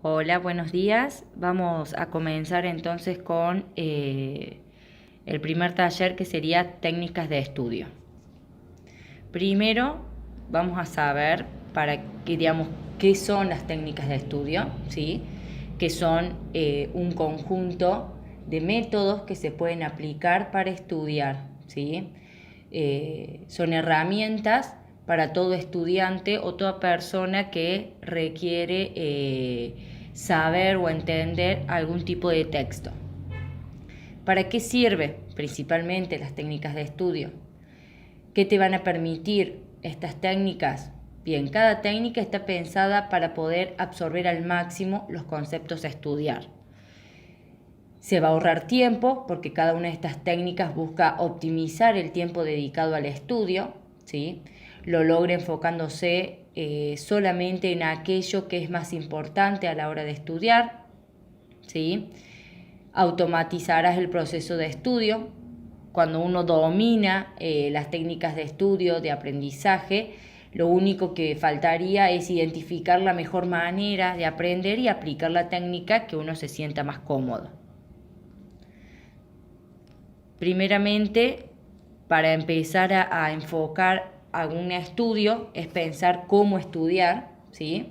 Hola, buenos días. Vamos a comenzar entonces con el primer taller, que sería técnicas de estudio. Primero vamos a saber para qué, digamos, qué son las técnicas de estudio, ¿sí? Que son un conjunto de métodos que se pueden aplicar para estudiar, ¿sí? Son herramientas para todo estudiante o toda persona que requiere saber o entender algún tipo de texto. ¿Para qué sirve principalmente las técnicas de estudio? ¿Qué te van a permitir estas técnicas? Bien, cada técnica está pensada para poder absorber al máximo los conceptos a estudiar. Se va a ahorrar tiempo porque cada una de estas técnicas busca optimizar el tiempo dedicado al estudio, ¿sí? Lo logra enfocándose solamente en aquello que es más importante a la hora de estudiar, ¿sí? Automatizarás el proceso de estudio. Cuando uno domina las técnicas de estudio, de aprendizaje, lo único que faltaría es identificar la mejor manera de aprender y aplicar la técnica que uno se sienta más cómodo. Primeramente, para empezar a enfocar algún estudio, es pensar cómo estudiar, ¿sí?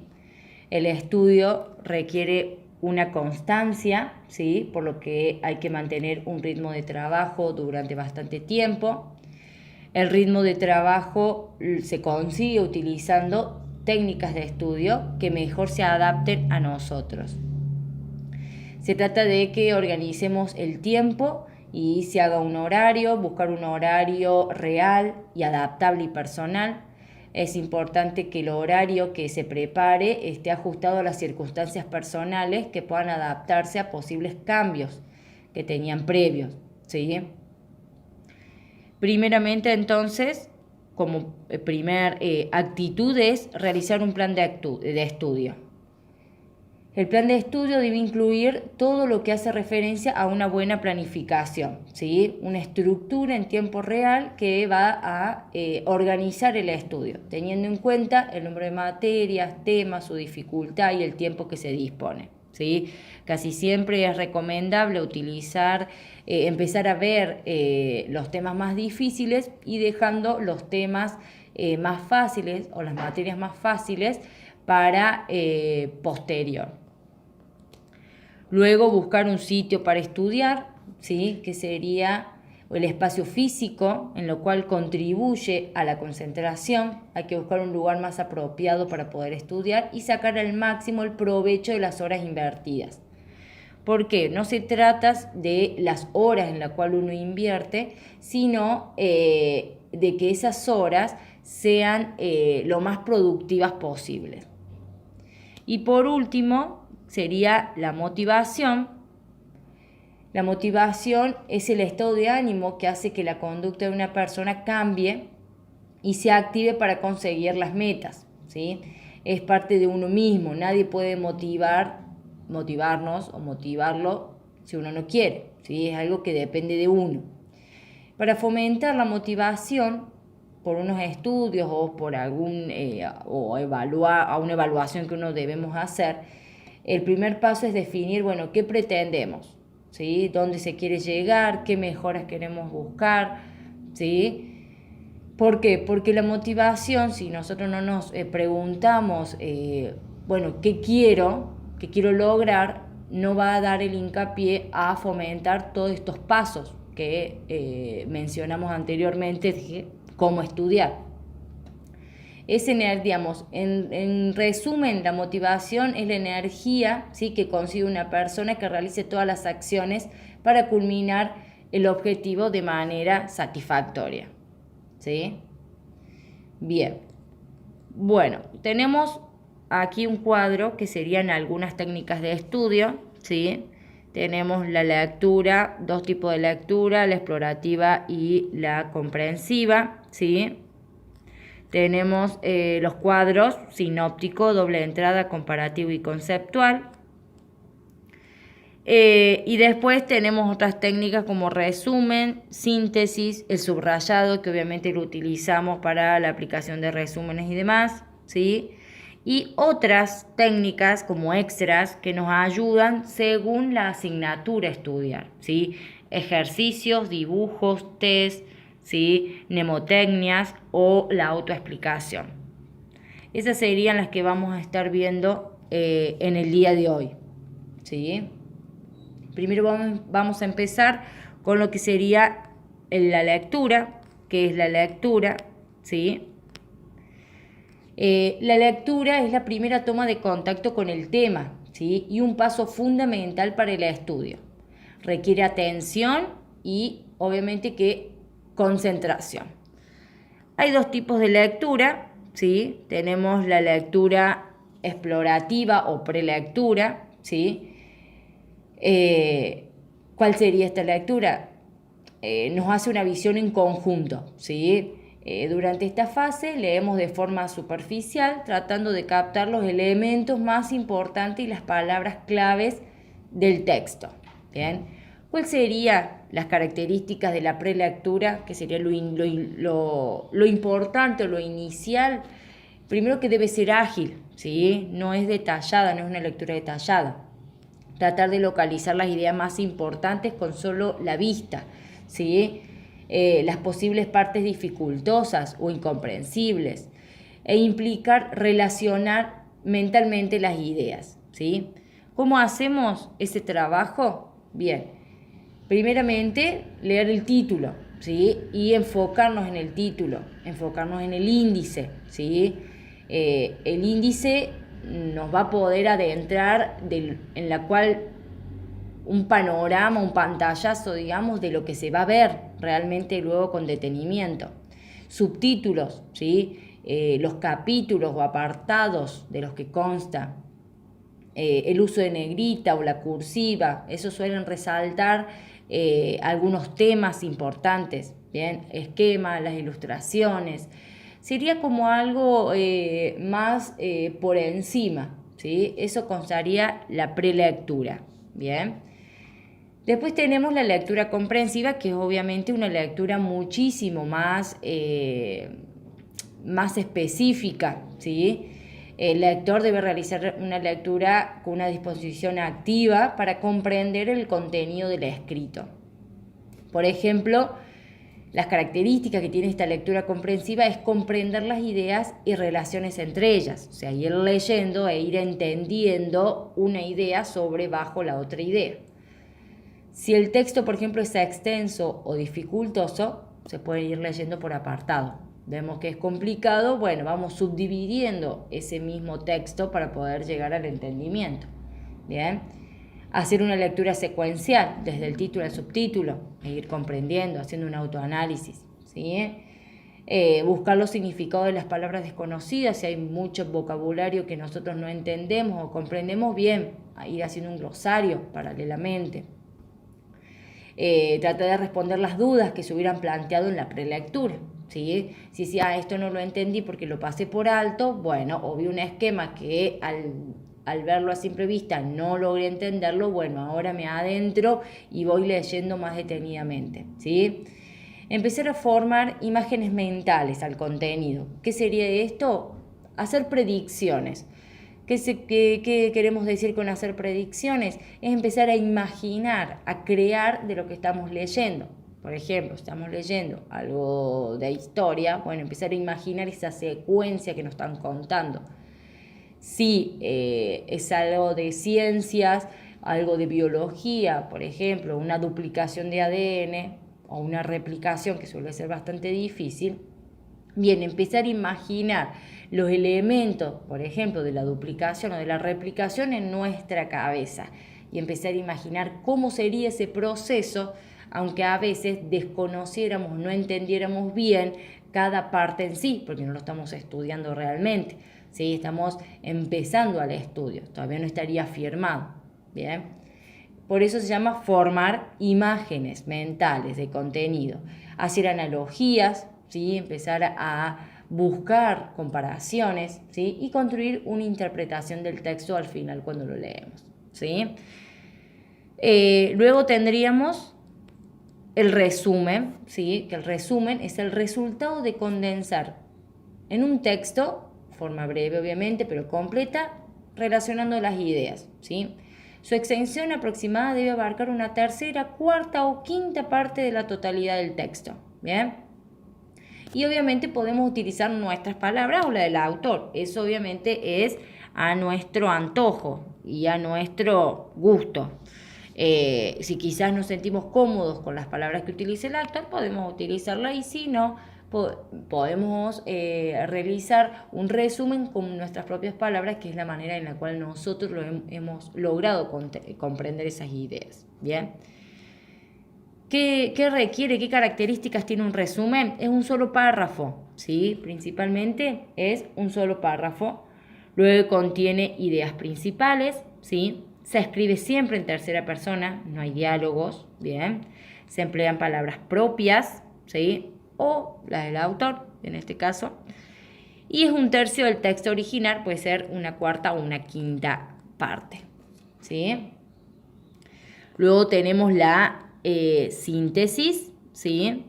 El estudio requiere una constancia, ¿sí? Por lo que hay que mantener un ritmo de trabajo durante bastante tiempo. El ritmo de trabajo se consigue utilizando técnicas de estudio que mejor se adapten a nosotros. Se trata de que organicemos el tiempo y se haga un horario, buscar un horario real y adaptable y personal. Es importante que el horario que se prepare esté ajustado a las circunstancias personales que puedan adaptarse a posibles cambios que tenían previos, ¿sí? Primeramente, entonces, como primer actitud es realizar un plan de estudio. El plan de estudio debe incluir todo lo que hace referencia a una buena planificación, ¿sí? Una estructura en tiempo real que va a organizar el estudio, teniendo en cuenta el número de materias, temas, su dificultad y el tiempo que se dispone, ¿sí? Casi siempre es recomendable empezar a ver los temas más difíciles y dejando los temas más fáciles o las materias más fáciles para posterior. Luego buscar un sitio para estudiar, ¿sí? Que sería el espacio físico, en lo cual contribuye a la concentración. Hay que buscar un lugar más apropiado para poder estudiar y sacar al máximo el provecho de las horas invertidas. ¿Por qué? No se trata de las horas en las cuales uno invierte, sino de que esas horas sean lo más productivas posibles. Y por último, sería la motivación. La motivación es el estado de ánimo que hace que la conducta de una persona cambie y se active para conseguir las metas, ¿sí? Es parte de uno mismo. Nadie puede motivarnos o motivarlo si uno no quiere, ¿sí? Es algo que depende de uno. Para fomentar la motivación por unos estudios o por una evaluación que uno debemos hacer, el primer paso es definir, bueno, qué pretendemos, ¿sí? Dónde se quiere llegar, qué mejoras queremos buscar, ¿sí? ¿Por qué? Porque la motivación, si nosotros no nos preguntamos, bueno, ¿qué quiero lograr? No va a dar el hincapié a fomentar todos estos pasos que mencionamos anteriormente de cómo estudiar. Digamos, en resumen, la motivación es la energía, ¿sí? Que consigue una persona que realice todas las acciones para culminar el objetivo de manera satisfactoria, ¿sí? Bien. Bueno, tenemos aquí un cuadro que serían algunas técnicas de estudio, ¿sí? Tenemos la lectura, dos tipos de lectura, la explorativa y la comprensiva, ¿sí? Tenemos los cuadros sinóptico, doble entrada, comparativo y conceptual. Y después tenemos otras técnicas como resumen, síntesis, el subrayado, que obviamente lo utilizamos para la aplicación de resúmenes y demás, ¿sí? y otras técnicas como extras que nos ayudan según la asignatura a estudiar, ¿sí? Ejercicios, dibujos, test, ¿sí? Mnemotecnias o la autoexplicación. Esas serían las que vamos a estar viendo en el día de hoy, ¿sí? Primero vamos a empezar con lo que sería la lectura, que es la lectura, ¿sí? La lectura es la primera toma de contacto con el tema, ¿sí? Y un paso fundamental para el estudio. Requiere atención y obviamente que concentración. Hay dos tipos de lectura, ¿sí? Tenemos la lectura explorativa o prelectura, ¿sí? ¿Cuál sería esta lectura? Nos hace una visión en conjunto, ¿sí? Durante esta fase leemos de forma superficial, tratando de captar los elementos más importantes y las palabras claves del texto. ¿Bien? ¿Cuáles serían las características de la prelectura? Que sería lo importante o lo inicial. Primero, que debe ser ágil, ¿sí? No es detallada, no es una lectura detallada. Tratar de localizar las ideas más importantes con solo la vista, ¿sí? Las posibles partes dificultosas o incomprensibles, e implicar relacionar mentalmente las ideas, ¿sí? ¿Cómo hacemos ese trabajo? Bien, primeramente leer el título, ¿sí? Y enfocarnos en el título, enfocarnos en el índice, ¿sí? El índice nos va a poder adentrar en la cual un panorama, un pantallazo, digamos, de lo que se va a ver realmente luego con detenimiento. Subtítulos, ¿sí? Los capítulos o apartados de los que consta. El uso de negrita o la cursiva, eso suelen resaltar algunos temas importantes, ¿bien? Esquema, las ilustraciones. Sería como algo más por encima, ¿sí? Eso constaría la prelectura, ¿bien? Después tenemos la lectura comprensiva, que es obviamente una lectura muchísimo más específica, ¿sí? El lector debe realizar una lectura con una disposición activa para comprender el contenido del escrito. Por ejemplo, las características que tiene esta lectura comprensiva es comprender las ideas y relaciones entre ellas, o sea, ir leyendo e ir entendiendo una idea bajo la otra idea. Si el texto, por ejemplo, es extenso o dificultoso, se puede ir leyendo por apartado. Vemos que es complicado, bueno, vamos subdividiendo ese mismo texto para poder llegar al entendimiento. Bien, hacer una lectura secuencial desde el título al subtítulo e ir comprendiendo, haciendo un autoanálisis, ¿sí? Buscar los significados de las palabras desconocidas, si hay mucho vocabulario que nosotros no entendemos o comprendemos bien, ir haciendo un glosario paralelamente. Tratar de responder las dudas que se hubieran planteado en la prelectura, ¿sí? Si esto no lo entendí porque lo pasé por alto, bueno, o vi un esquema que al verlo a simple vista no logré entenderlo, bueno, ahora me adentro y voy leyendo más detenidamente, ¿sí? Empezar a formar imágenes mentales al contenido. ¿Qué sería esto? Hacer predicciones. ¿Qué queremos decir con hacer predicciones? Es empezar a imaginar, a crear de lo que estamos leyendo. Por ejemplo, estamos leyendo algo de historia, bueno, empezar a imaginar esa secuencia que nos están contando. Si es algo de ciencias, algo de biología, por ejemplo, una duplicación de ADN o una replicación, que suele ser bastante difícil, bien, empezar a imaginar los elementos, por ejemplo, de la duplicación o de la replicación en nuestra cabeza y empezar a imaginar cómo sería ese proceso, aunque a veces desconociéramos, no entendiéramos bien cada parte en sí, porque no lo estamos estudiando realmente, ¿sí? Estamos empezando al estudio, todavía no estaría firmado, ¿bien? Por eso se llama formar imágenes mentales de contenido, hacer analogías, ¿sí? Empezar a buscar comparaciones, ¿sí? Y construir una interpretación del texto al final cuando lo leemos, ¿sí? Luego tendríamos el resumen, ¿sí? Que el resumen es el resultado de condensar en un texto forma breve obviamente, pero completa, relacionando las ideas, ¿sí? Su extensión aproximada debe abarcar una tercera, cuarta o quinta parte de la totalidad del texto, ¿bien? Y obviamente podemos utilizar nuestras palabras o la del autor. Eso obviamente es a nuestro antojo y a nuestro gusto. Si quizás nos sentimos cómodos con las palabras que utilice el autor, podemos utilizarlas, y si no, podemos realizar un resumen con nuestras propias palabras, que es la manera en la cual nosotros hemos logrado comprender esas ideas. Bien. ¿Qué requiere? ¿Qué características tiene un resumen? Es un solo párrafo, ¿sí? Principalmente es un solo párrafo. Luego contiene ideas principales, ¿sí? Se escribe siempre en tercera persona, no hay diálogos, ¿bien? Se emplean palabras propias, ¿sí? O las del autor, en este caso. Y es un tercio del texto original, puede ser una cuarta o una quinta parte, ¿sí? Luego tenemos la síntesis, ¿sí?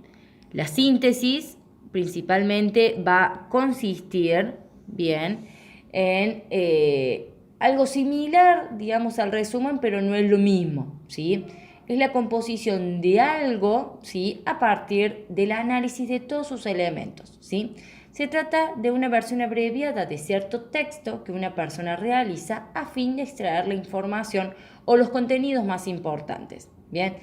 La síntesis principalmente va a consistir, bien, en algo similar, digamos, al resumen, pero no es lo mismo, ¿sí? Es la composición de algo, ¿sí? A partir del análisis de todos sus elementos, ¿sí? Se trata de una versión abreviada de cierto texto que una persona realiza a fin de extraer la información o los contenidos más importantes, ¿bien?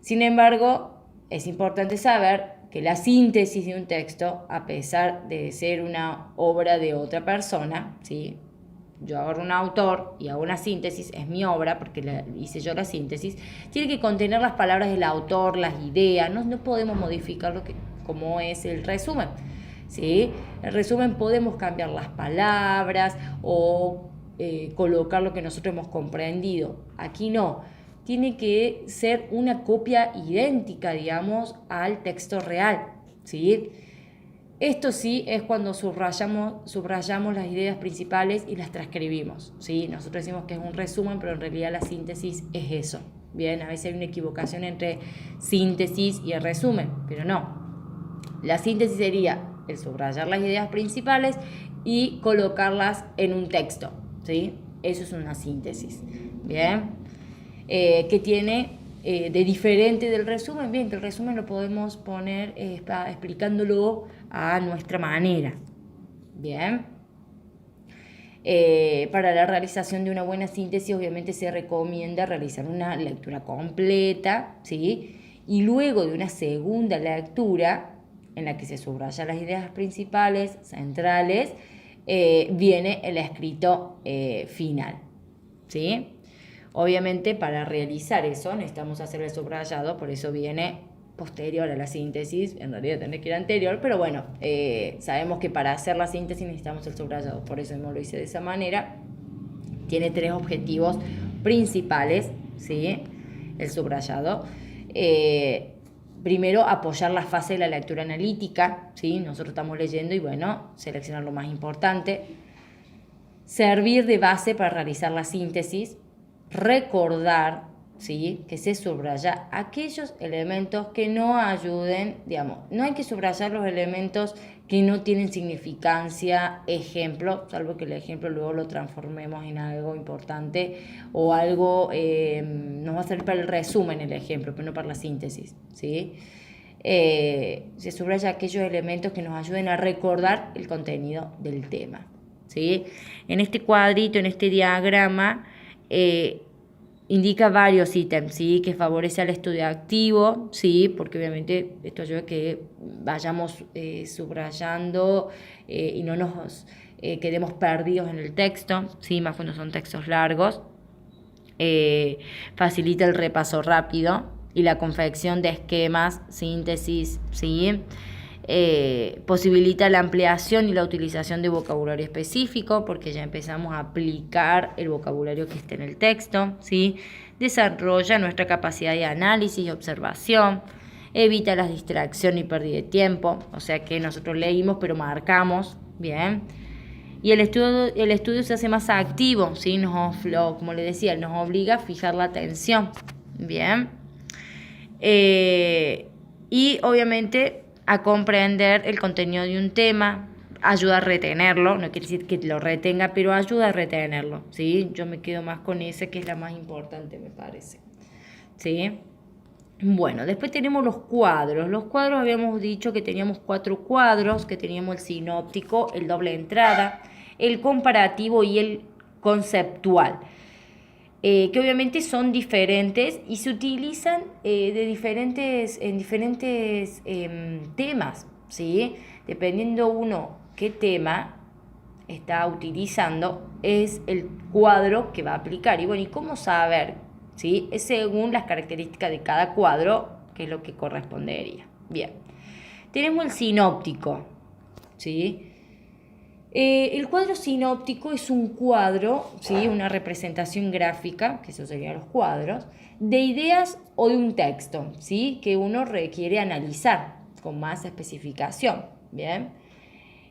Sin embargo, es importante saber que la síntesis de un texto, a pesar de ser una obra de otra persona, ¿sí? Yo agarro un autor y hago una síntesis, es mi obra porque hice yo la síntesis, tiene que contener las palabras del autor, las ideas, no podemos modificar como es el resumen, ¿sí? El resumen podemos cambiar las palabras o colocar lo que nosotros hemos comprendido. Aquí no. Tiene que ser una copia idéntica, digamos, al texto real, ¿sí? Esto sí es cuando subrayamos las ideas principales y las transcribimos, ¿sí? Nosotros decimos que es un resumen, pero en realidad la síntesis es eso. Bien, a veces hay una equivocación entre síntesis y el resumen, pero no. La síntesis sería el subrayar las ideas principales y colocarlas en un texto, ¿sí? Eso es una síntesis, ¿bien? Que tiene de diferente del resumen, bien, que el resumen lo podemos poner explicándolo a nuestra manera, bien. Para la realización de una buena síntesis obviamente se recomienda realizar una lectura completa, ¿sí? Y luego de una segunda lectura en la que se subrayan las ideas principales, centrales, viene el escrito final, ¿sí? Obviamente para realizar eso necesitamos hacer el subrayado, por eso viene posterior a la síntesis, en realidad tendría que ir anterior, pero bueno, sabemos que para hacer la síntesis necesitamos el subrayado, por eso mismo lo hice de esa manera. Tiene 3 objetivos principales, ¿sí? El subrayado. Primero, apoyar la fase de la lectura analítica, ¿sí? Nosotros estamos leyendo y bueno, seleccionar lo más importante. Servir de base para realizar la síntesis. Recordar, ¿sí? Que se subraya aquellos elementos que no ayuden, digamos, no hay que subrayar los elementos que no tienen significancia, ejemplo, salvo que el ejemplo luego lo transformemos en algo importante o algo, nos va a servir para el resumen el ejemplo, pero no para la síntesis, ¿sí? Se subraya aquellos elementos que nos ayuden a recordar el contenido del tema, ¿sí? En este cuadrito, en este diagrama, indica varios ítems, ¿sí? Que favorece al estudio activo, ¿sí? Porque obviamente esto ayuda a que vayamos subrayando y no nos quedemos perdidos en el texto, ¿sí? Más cuando son textos largos. Facilita el repaso rápido y la confección de esquemas, síntesis, ¿sí? Posibilita la ampliación y la utilización de vocabulario específico, porque ya empezamos a aplicar el vocabulario que está en el texto, ¿sí? Desarrolla nuestra capacidad de análisis y observación, evita la distracción y pérdida de tiempo, o sea que nosotros leímos pero marcamos, ¿bien? Y el estudio se hace más activo, ¿sí? Como les decía, nos obliga a fijar la atención, ¿bien? Y obviamente a comprender el contenido de un tema, ayuda a retenerlo, no quiere decir que lo retenga, pero ayuda a retenerlo, ¿sí? Yo me quedo más con esa, que es la más importante, me parece, ¿sí? Bueno, después tenemos los cuadros. Los cuadros habíamos dicho que teníamos 4 cuadros, que teníamos el sinóptico, el doble entrada, el comparativo y el conceptual. Que obviamente son diferentes y se utilizan en diferentes temas, ¿sí? Dependiendo uno qué tema está utilizando, es el cuadro que va a aplicar. Y bueno, ¿y cómo saber? ¿Sí? Es según las características de cada cuadro, que es lo que correspondería. Bien, tenemos el sinóptico, ¿sí? El cuadro sinóptico es un cuadro, ¿sí? Una representación gráfica, que eso serían los cuadros, de ideas o de un texto, ¿sí? Que uno requiere analizar con más especificación. Bien,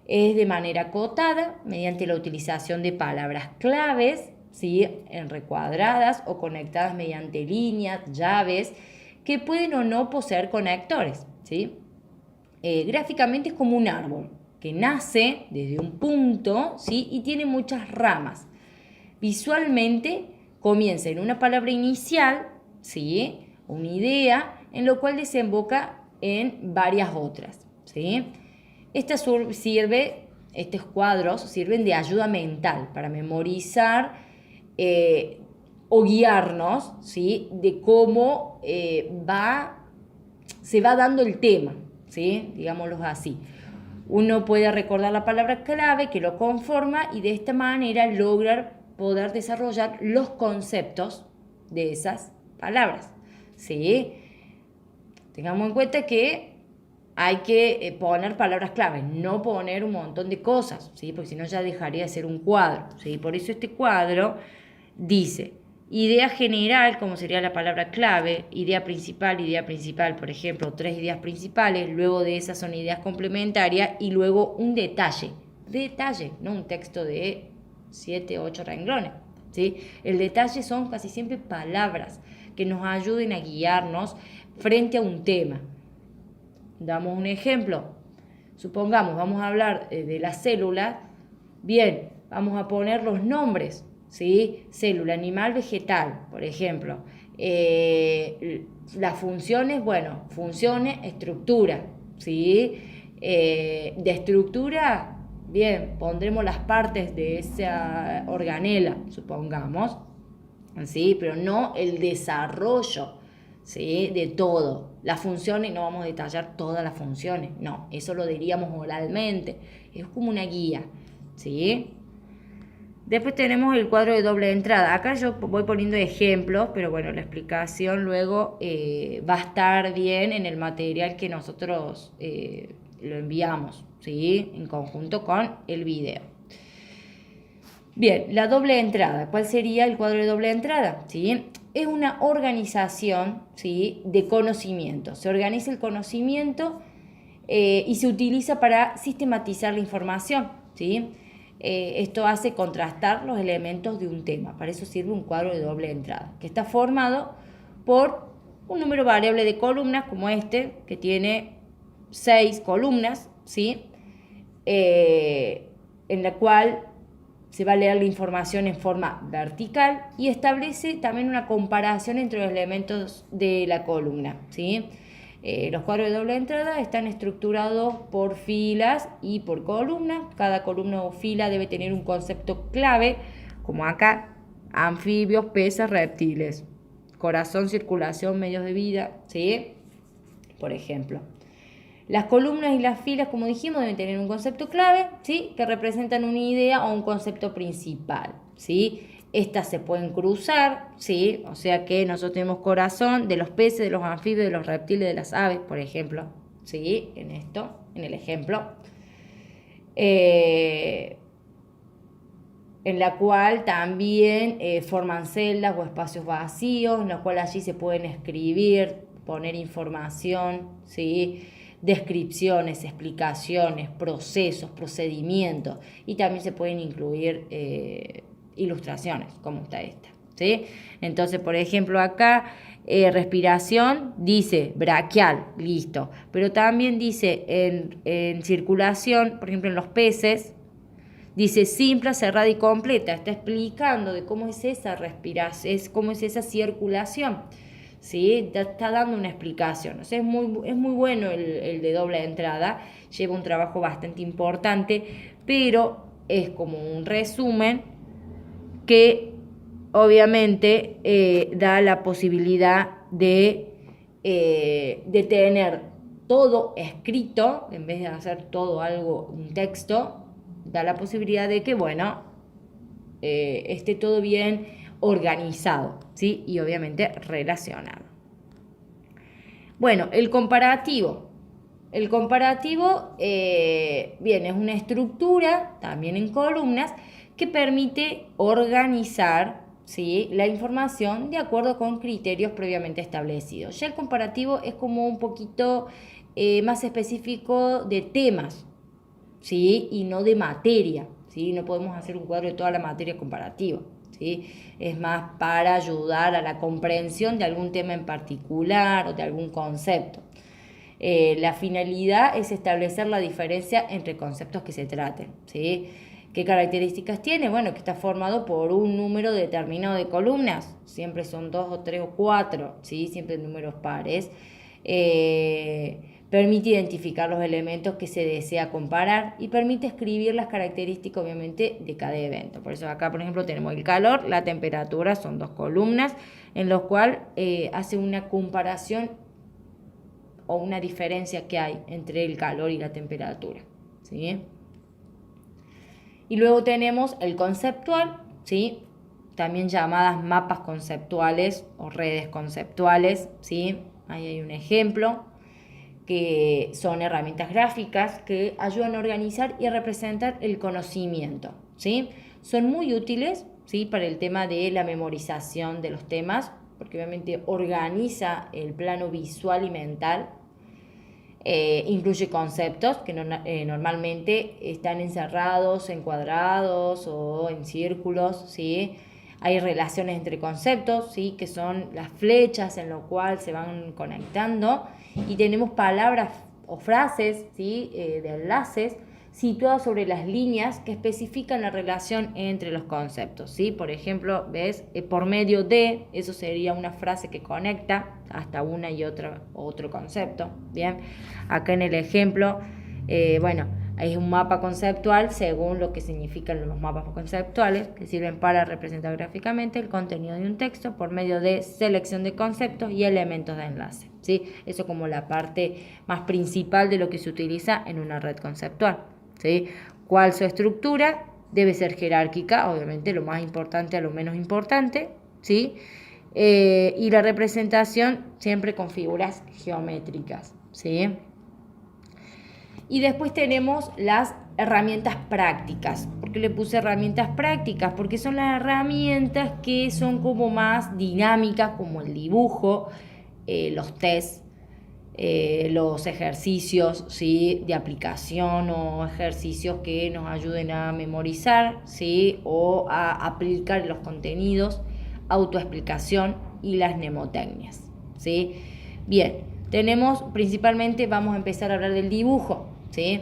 es de manera acotada mediante la utilización de palabras claves, ¿sí? En recuadradas o conectadas mediante líneas, llaves, que pueden o no poseer conectores, ¿sí? Gráficamente es como un árbol que nace desde un punto, ¿sí? Y tiene muchas ramas. Visualmente comienza en una palabra inicial, ¿sí? Una idea, en lo cual desemboca en varias otras, ¿sí? Estos cuadros sirven de ayuda mental para memorizar o guiarnos, ¿sí? De cómo se va dando el tema, ¿sí? Digámoslo así. Uno puede recordar la palabra clave que lo conforma y de esta manera lograr poder desarrollar los conceptos de esas palabras, ¿sí? Tengamos en cuenta que hay que poner palabras clave, no poner un montón de cosas, ¿sí? Porque si no ya dejaría de ser un cuadro, ¿sí? Por eso este cuadro dice idea general, como sería la palabra clave, idea principal, por ejemplo, 3 ideas principales, luego de esas son ideas complementarias y luego un detalle, no un texto de 7, 8 renglones, ¿sí? El detalle son casi siempre palabras que nos ayuden a guiarnos frente a un tema. Damos un ejemplo. Supongamos, vamos a hablar de la célula. Bien, vamos a poner los nombres, ¿sí? Célula, animal, vegetal, por ejemplo. Las funciones, bueno, funciones, estructura, ¿sí? De estructura, bien, pondremos las partes de esa organela, supongamos, ¿sí? Pero no el desarrollo, ¿sí? De todo. Las funciones, no vamos a detallar todas las funciones, no, eso lo diríamos oralmente, es como una guía, ¿sí? Después tenemos el cuadro de doble entrada. Acá yo voy poniendo ejemplos, pero bueno, la explicación luego va a estar bien en el material que nosotros lo enviamos, ¿sí? En conjunto con el video. Bien, la doble entrada. ¿Cuál sería el cuadro de doble entrada? ¿Sí? Es una organización, ¿sí? De conocimiento. Se organiza el conocimiento y se utiliza para sistematizar la información, ¿sí? Esto hace contrastar los elementos de un tema. Para eso sirve un cuadro de doble entrada, que está formado por un número variable de columnas, como este, que tiene 6 columnas, ¿sí? En la cual se va a leer la información en forma vertical y establece también una comparación entre los elementos de la columna, ¿sí? Los cuadros de doble entrada están estructurados por filas y por columnas. Cada columna o fila debe tener un concepto clave, como acá: anfibios, peces, reptiles, corazón, circulación, medios de vida, ¿sí? Por ejemplo. Las columnas y las filas, como dijimos, deben tener un concepto clave, ¿sí? Que representan una idea o un concepto principal, ¿sí? Estas se pueden cruzar, ¿sí? O sea que nosotros tenemos corazón de los peces, de los anfibios, de los reptiles, de las aves, por ejemplo, ¿sí? En el ejemplo. En la cual también forman celdas o espacios vacíos, en los cuales allí se pueden escribir, poner información, ¿sí? Descripciones, explicaciones, procesos, procedimientos, y también se pueden incluir ilustraciones, como está esta, ¿sí? Entonces, por ejemplo, acá respiración dice braquial, listo. Pero también dice en circulación, por ejemplo, en los peces, dice simple, cerrada y completa. Está explicando de cómo es esa respiración, cómo es esa circulación. ¿Sí? Está dando una explicación. O sea, es muy bueno el de doble entrada. Lleva un trabajo bastante importante, pero es como un resumen que obviamente da la posibilidad de tener todo escrito, en vez de hacer todo algo, un texto, da la posibilidad de que, bueno, esté todo bien organizado, ¿sí? Y obviamente relacionado. Bueno, el comparativo. El comparativo, bien, es una estructura, también en columnas, que permite organizar, ¿sí?, la información de acuerdo con criterios previamente establecidos. Ya el comparativo es como un poquito más específico de temas, ¿sí?, y no de materia, ¿sí? No podemos hacer un cuadro de toda la materia comparativa, ¿sí? Es más para ayudar a la comprensión de algún tema en particular o de algún concepto. La finalidad es establecer la diferencia entre conceptos que se traten, ¿sí? ¿Qué características tiene? Bueno, que está formado por un número determinado de columnas, siempre son 2 o 3 o 4, ¿sí? Siempre números pares. Permite identificar los elementos que se desea comparar y permite escribir las características, obviamente, de cada evento. Por eso acá, por ejemplo, tenemos el calor, la temperatura, son 2 columnas, en los cuales hace una comparación o una diferencia que hay entre el calor y la temperatura, ¿sí? Y luego tenemos el conceptual, ¿sí?, también llamadas mapas conceptuales o redes conceptuales, ¿sí? Ahí hay un ejemplo, que son herramientas gráficas que ayudan a organizar y a representar el conocimiento, ¿sí? Son muy útiles, ¿sí?, para el tema de la memorización de los temas, porque obviamente organiza el plano visual y mental. Incluye conceptos que normalmente están encerrados en cuadrados o en círculos, ¿sí? Hay relaciones entre conceptos, ¿sí?, que son las flechas en lo cual se van conectando, y tenemos palabras o frases, ¿sí?, de enlaces situadas sobre las líneas que especifican la relación entre los conceptos, ¿sí? Por ejemplo, ¿ves? Por medio de, eso sería una frase que conecta hasta una y otro concepto, ¿bien? Acá en el ejemplo, bueno, es un mapa conceptual según lo que significan los mapas conceptuales, que sirven para representar gráficamente el contenido de un texto por medio de selección de conceptos y elementos de enlace, ¿sí? Eso como la parte más principal de lo que se utiliza en una red conceptual, ¿sí? ¿Cuál su estructura? Debe ser jerárquica, obviamente, lo más importante a lo menos importante, ¿sí? Y la representación siempre con figuras geométricas, ¿sí? Y después tenemos las herramientas prácticas. ¿Por qué le puse herramientas prácticas? Porque son las herramientas que son como más dinámicas, como el dibujo, los tests, los ejercicios, ¿sí?, de aplicación, o ejercicios que nos ayuden a memorizar, ¿sí?, o a aplicar los contenidos, autoexplicación y las mnemotecnias, ¿sí? Bien, tenemos principalmente, vamos a empezar a hablar del dibujo, ¿sí?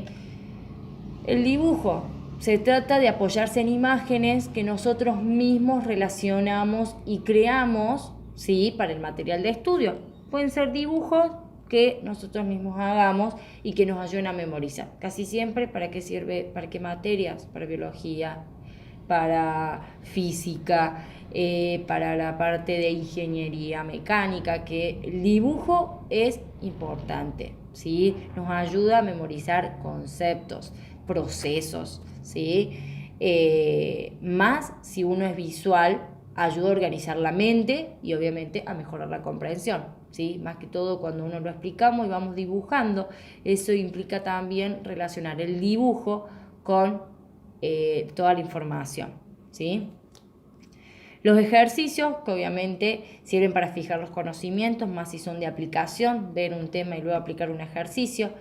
El dibujo se trata de apoyarse en imágenes que nosotros mismos relacionamos y creamos, ¿sí?, para el material de estudio. Pueden ser dibujos que nosotros mismos hagamos y que nos ayuden a memorizar. Casi siempre, ¿para qué sirve? ¿Para qué materias? Para biología, para física, para la parte de ingeniería mecánica, que el dibujo es importante, ¿sí? Nos ayuda a memorizar conceptos, procesos, ¿sí? Más si uno es visual, ayuda a organizar la mente y obviamente a mejorar la comprensión, ¿sí? Más que todo cuando uno lo explicamos y vamos dibujando, eso implica también relacionar el dibujo con toda la información, ¿sí? Los ejercicios, que obviamente sirven para fijar los conocimientos, más si son de aplicación, ver un tema y luego aplicar un ejercicio,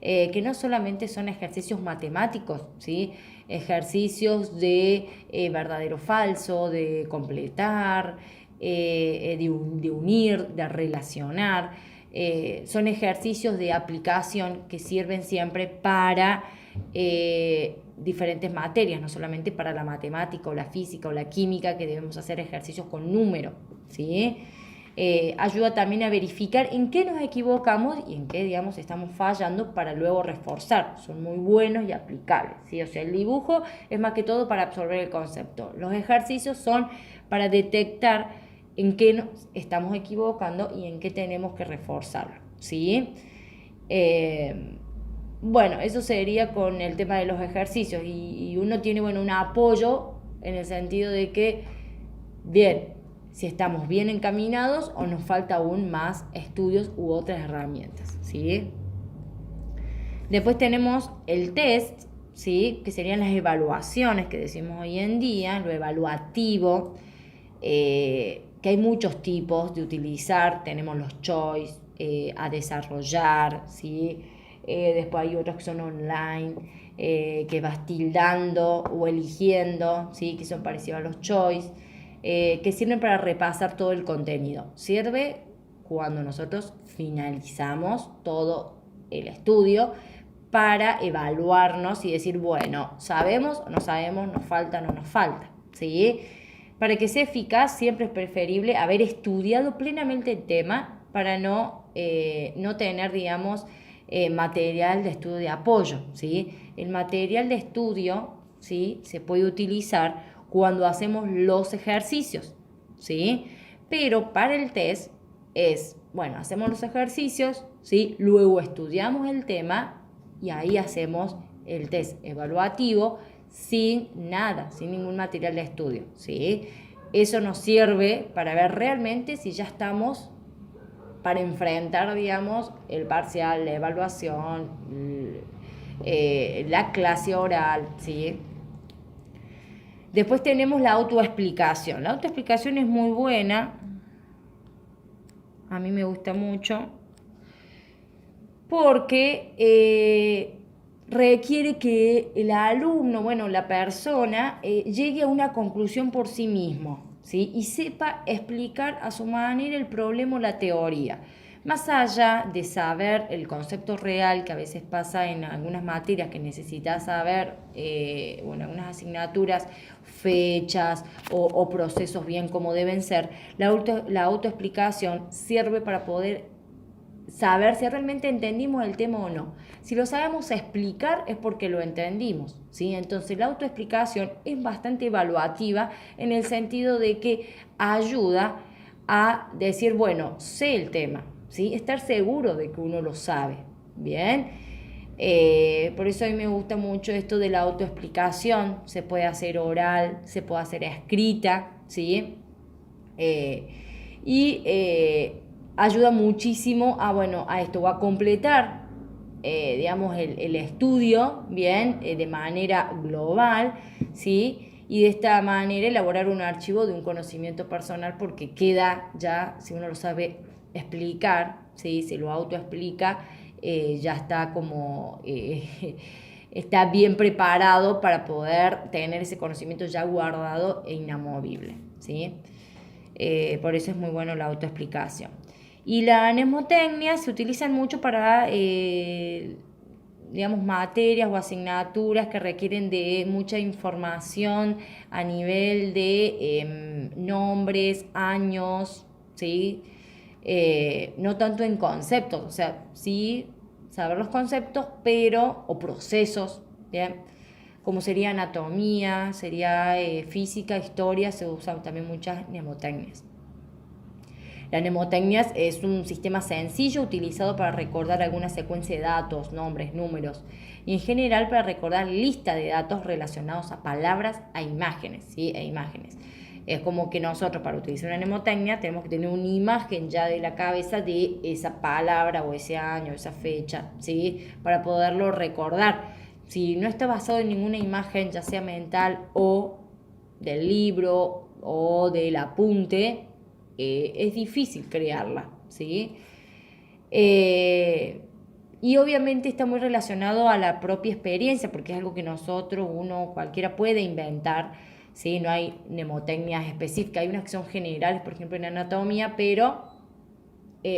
que no solamente son ejercicios matemáticos, ¿sí? ejercicios de verdadero falso, de completar, de unir, de relacionar. Son ejercicios de aplicación que sirven siempre para diferentes materias, no solamente para la matemática o la física o la química, que debemos hacer ejercicios con números, ¿sí? Ayuda también a verificar en qué nos equivocamos y en qué, digamos, estamos fallando para luego reforzar. Son muy buenos y aplicables, ¿sí? O sea, el dibujo es más que todo para absorber el concepto. Los ejercicios son para detectar en qué nos estamos equivocando y en qué tenemos que reforzarlo, ¿sí? Bueno, eso sería con el tema de los ejercicios y uno tiene, bueno, un apoyo en el sentido de que, bien, si estamos bien encaminados o nos falta aún más estudios u otras herramientas, ¿sí? Después tenemos el test, ¿sí? Que serían las evaluaciones que decimos hoy en día, lo evaluativo, que hay muchos tipos de utilizar. Tenemos los choice, a desarrollar, ¿sí? Después hay otros que son online, que vas tildando o eligiendo, ¿sí? Que son parecidos a los choice, que sirven para repasar todo el contenido. Sirve cuando nosotros finalizamos todo el estudio para evaluarnos y decir, bueno, ¿sabemos o no sabemos? ¿Nos falta o no nos falta? ¿Sí? Para que sea eficaz, siempre es preferible haber estudiado plenamente el tema para no tener, digamos, material de estudio de apoyo, ¿sí? El material de estudio, ¿sí? Se puede utilizar cuando hacemos los ejercicios, ¿sí? Pero para el test es, bueno, hacemos los ejercicios, ¿sí? Luego estudiamos el tema y ahí hacemos el test evaluativo sin nada, sin ningún material de estudio, ¿sí? Eso nos sirve para ver realmente si ya estamos para enfrentar, digamos, el parcial, la evaluación, la clase oral, ¿sí? Después tenemos la autoexplicación. La autoexplicación es muy buena, a mí me gusta mucho, porque requiere que el alumno, bueno, la persona, llegue a una conclusión por sí mismo, ¿sí? Y sepa explicar a su manera el problema o la teoría. Más allá de saber el concepto real, que a veces pasa en algunas materias que necesitas saber, bueno, algunas asignaturas, fechas o procesos bien como deben ser, la autoexplicación sirve para poder saber si realmente entendimos el tema o no. Si lo sabemos explicar es porque lo entendimos, ¿sí? Entonces la autoexplicación es bastante evaluativa en el sentido de que ayuda a decir, bueno, sé el tema, ¿sí? Estar seguro de que uno lo sabe, ¿bien? Por eso a mí me gusta mucho esto de la autoexplicación. Se puede hacer oral, se puede hacer escrita, ¿sí? Ayuda muchísimo a esto, o a completar, digamos, el estudio, bien, de manera global, ¿sí? Y de esta manera elaborar un archivo de un conocimiento personal, porque queda ya, si uno lo sabe explicar, ¿sí? Se lo autoexplica, ya está como... está bien preparado para poder tener ese conocimiento ya guardado e inamovible, ¿sí? Por eso es muy bueno la autoexplicación. Y la mnemotecnia se utilizan mucho para, digamos, materias o asignaturas que requieren de mucha información a nivel de nombres, años, ¿sí? No tanto en conceptos, o sea, sí saber los conceptos, pero, o procesos, ¿bien? Como sería anatomía, sería física, historia, se usan también muchas mnemotecnias. La mnemotecnia es un sistema sencillo utilizado para recordar alguna secuencia de datos, nombres, números, y en general para recordar lista de datos relacionados a palabras, a imágenes, ¿sí? E imágenes. Es como que nosotros, para utilizar una mnemotecnia, tenemos que tener una imagen ya de la cabeza de esa palabra o ese año, esa fecha, ¿sí? Para poderlo recordar. Si no está basado en ninguna imagen, ya sea mental o del libro o del apunte, es difícil crearla, ¿sí? Y obviamente está muy relacionado a la propia experiencia, porque es algo que nosotros, cualquiera puede inventar, ¿sí? No hay mnemotecnias específicas, hay unas que son generales, por ejemplo en anatomía, pero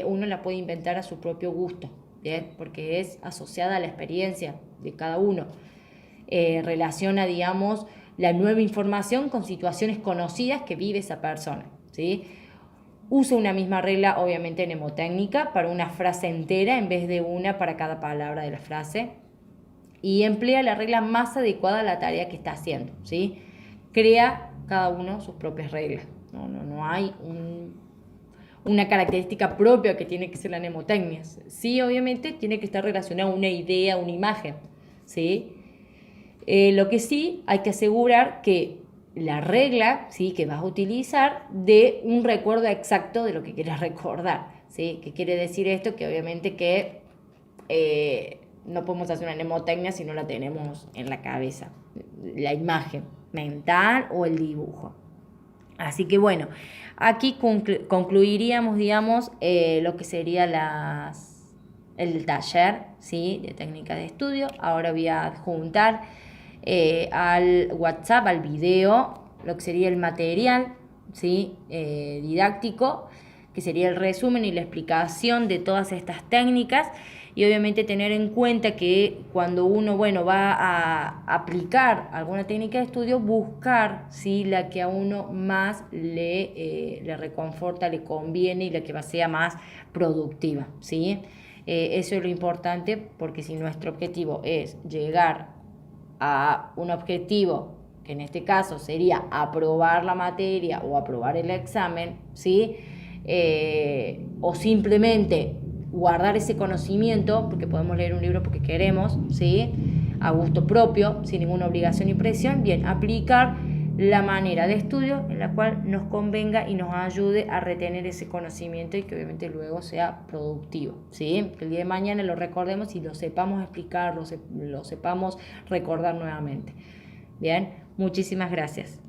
uno la puede inventar a su propio gusto, ¿bien? Porque es asociada a la experiencia de cada uno. Relaciona, digamos, la nueva información con situaciones conocidas que vive esa persona, ¿sí? Usa una misma regla, obviamente mnemotécnica, para una frase entera en vez de una para cada palabra de la frase. Y emplea la regla más adecuada a la tarea que está haciendo, ¿sí? Crea cada uno sus propias reglas. No hay una característica propia que tiene que ser la mnemotecnia. Sí, obviamente tiene que estar relacionada a una idea, una imagen, ¿sí? Lo que sí hay que asegurar que la regla, ¿sí?, que vas a utilizar dé un recuerdo exacto de lo que quieras recordar, ¿sí? ¿Qué quiere decir esto? Que obviamente que no podemos hacer una mnemotecnia si no la tenemos en la cabeza, la imagen mental o el dibujo. Así que bueno, aquí concluiríamos, digamos, lo que sería el taller, ¿sí?, de técnica de estudio. Ahora voy a adjuntar al WhatsApp, al video, lo que sería el material, ¿sí?, didáctico, que sería el resumen y la explicación de todas estas técnicas. Y obviamente tener en cuenta que cuando uno, va a aplicar alguna técnica de estudio, buscar, ¿sí?, la que a uno más le reconforta, le conviene y la que sea más productiva, ¿sí? Eso es lo importante, porque si nuestro objetivo es llegar a un objetivo, que en este caso sería aprobar la materia o aprobar el examen, ¿sí?, o simplemente guardar ese conocimiento, porque podemos leer un libro porque queremos, ¿sí?, a gusto propio, sin ninguna obligación y presión, bien, aplicar la manera de estudio en la cual nos convenga y nos ayude a retener ese conocimiento y que obviamente luego sea productivo, ¿sí? Que el día de mañana lo recordemos y lo sepamos explicar, lo sepamos recordar nuevamente. Bien, muchísimas gracias.